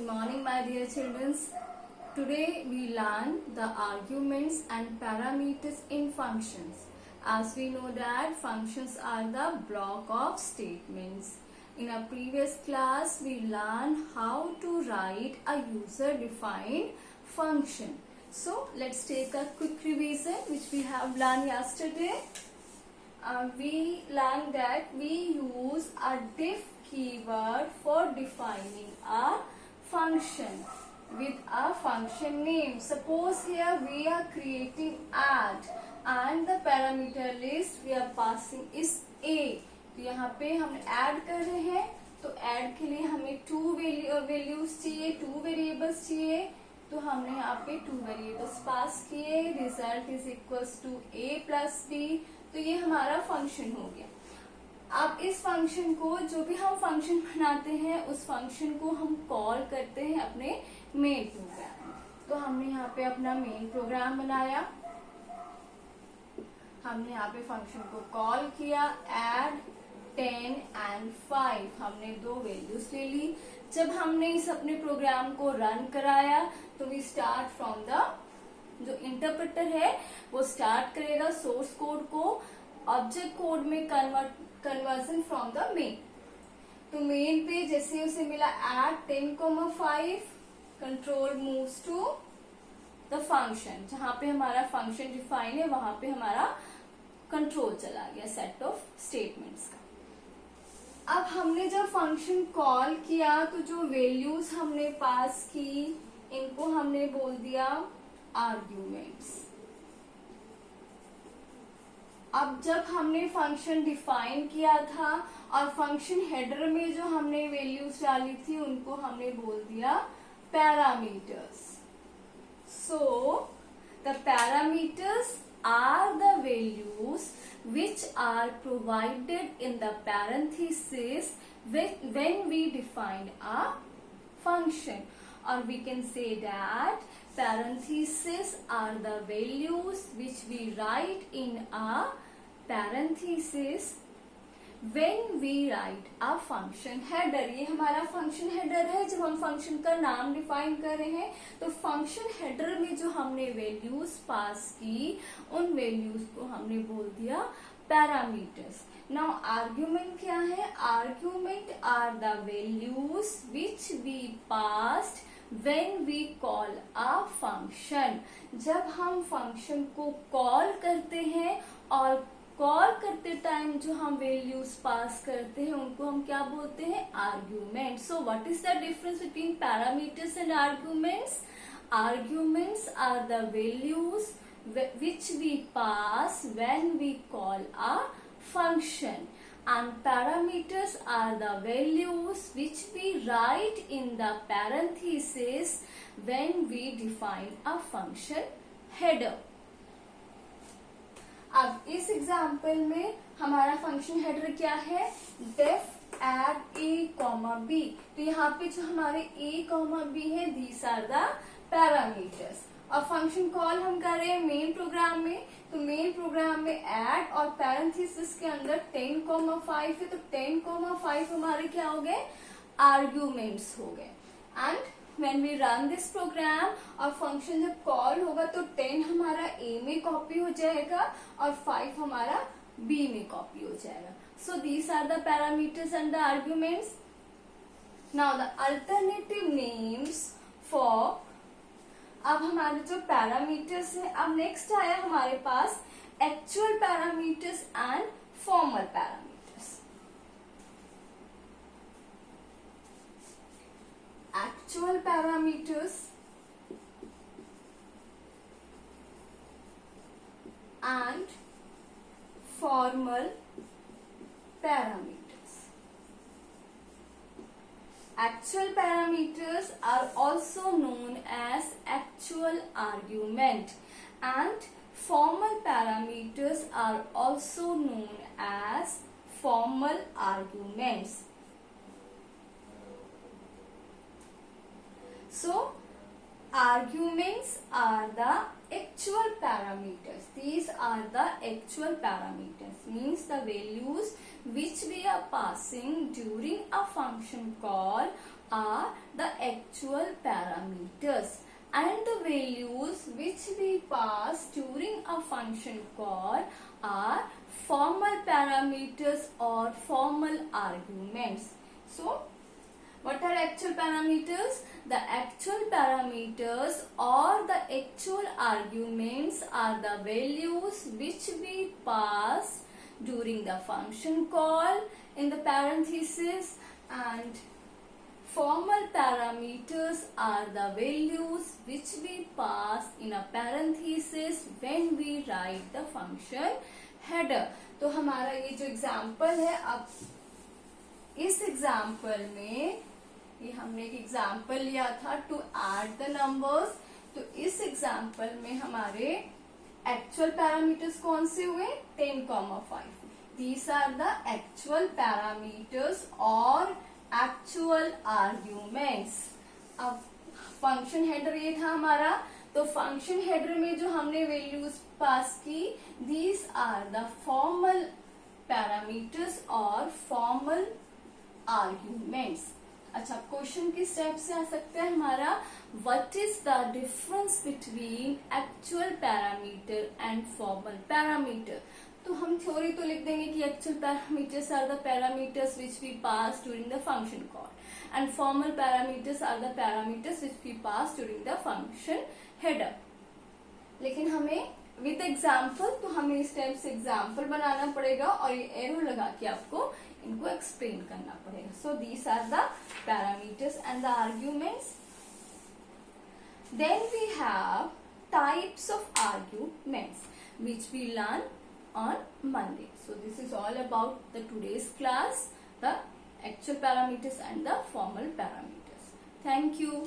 Good morning, my dear children. Today we learn the arguments and parameters in functions. As we know that functions are the block of statements. In our previous class, we learned how to write a user-defined function. So let's take a quick revision which we have learned yesterday. We learned that we use a diff keyword for defining a function with a function name. Suppose here we are creating add and the parameter list we are passing is a. तो यहाँ पे हम add कर रहे हैं, तो add के लिए हमें टू वैल्यूज चाहिए, टू वेरिएबल्स चाहिए, तो हमने यहाँ पे टू वेरिएबल्स पास किए. Result is equals to a plus b. तो ये हमारा फंक्शन हो गया. अब इस फंक्शन को, जो भी हम फंक्शन बनाते हैं, उस फंक्शन को हम कॉल करते हैं अपने मेन प्रोग्राम. तो हमने यहाँ पे अपना मेन प्रोग्राम बनाया. हमने यहाँ पे फंक्शन को कॉल किया. एड 10 and 5 हमने दो वैल्यूज ले ली. जब हमने इस अपने प्रोग्राम को रन कराया तो वी स्टार्ट फ्रॉम द, जो इंटरप्रेटर है वो स्टार्ट करेगा सोर्स कोड को ऑब्जेक्ट कोड में कन्वर्जन फ्रॉम द मेन. तो मेन पे जैसे उसे मिला add 10,5, control moves to the function. जहां पे हमारा फंक्शन डिफाइन है वहां पे हमारा कंट्रोल चला गया सेट ऑफ स्टेटमेंट्स का. अब हमने जब फंक्शन कॉल किया तो जो वैल्यूज हमने पास की इनको हमने बोल दिया आर्ग्यूमेंट्स. अब जब हमने फंक्शन डिफाइन किया था और फंक्शन हेडर में जो हमने वैल्यूज डाली थी उनको हमने बोल दिया parameters. So the parameters are the values which are provided in the parenthesis when we define a function, or we can say that parentheses are the values which we write in a parenthesis when we write a function header. ये हमारा function header है. जब हम function का नाम define कर रहे हैं तो फंक्शन हेडर में जो हमने वैल्यूज पास की उन वैल्यूज को हमने बोल दिया पैरामीटर्स. नाउ आर्ग्यूमेंट क्या है? Argument are the values which we passed when we call a function. जब हम फंक्शन को कॉल करते हैं और कॉल करते टाइम जो हम वैल्यूज पास करते हैं उनको हम क्या बोलते हैं? Argument. So what is the difference between parameters and arguments? Arguments are the values which we pass when we call a function, and parameters are the values which we write in the parenthesis when we define a function header. अब इस example में हमारा function header क्या है? Def add a, b. तो यहाँ पे जो हमारे a, b है, दीज आर द पैरामीटर्स. और फंक्शन कॉल हम कर रहे हैं मेन प्रोग्राम में. तो मेन प्रोग्राम में एड और पैरेंथेसिस के अंदर 10,5 है. तो 10,5 हमारे क्या हो गए? आर्ग्यूमेंट्स हो गए. And when we run this program और फंक्शन जब कॉल होगा तो 10 हमारा a में कॉपी हो जाएगा और 5 हमारा b में कॉपी हो जाएगा. So these are the parameters and the arguments. Now the alternative names for, अब हमारे जो पैरामीटर्स है, अब नेक्स्ट आया हमारे पास actual parameters and formal parameters. Actual parameters and formal parameters. Actual parameters are also known as actual argument, and formal parameters are also known as formal arguments. So arguments are the actual parameters. These are the actual parameters, means the values which we are passing during a function call are the actual parameters, and the values which we pass during a function call are formal parameters or formal arguments. So what are actual parameters? The actual parameters or the actual arguments are the values which we pass during the function call in the parenthesis, and formal parameters are the values which we pass in a parenthesis when we write the function header. तो हमारा ये जो example है, अब इस example में ये हमने एक एग्जाम्पल लिया था टू ऐड द नंबर्स, तो इस एग्जाम्पल में हमारे एक्चुअल पैरामीटर्स कौन से हुए? 10,5. These are the actual parameters और एक्चुअल आर्ग्यूमेंट्स. अब फंक्शन हेडर ये था हमारा, तो फंक्शन हेडर में जो हमने वैल्यूज पास की, these are the formal parameters और फॉर्मल आर्ग्यूमेंट्स. अच्छा, क्वेश्चन किस टाइप से आ सकता है हमारा? What is the difference between actual parameter and formal parameter? तो हम थ्योरी तो लिख देंगे कि actual parameters are the parameters which we pass during the function call and formal parameters are the parameters which we pass during the function header. लेकिन हमें with example, तो हमें इस टाइप से एग्जाम्पल बनाना पड़ेगा और ये एरो लगा के आपको इनको एक्सप्लेन करना पड़ेगा. So these are the parameters and the arguments. Then we have types of arguments which we learn on Monday. So this is all about the today's class, the actual parameters and the formal parameters. Thank you.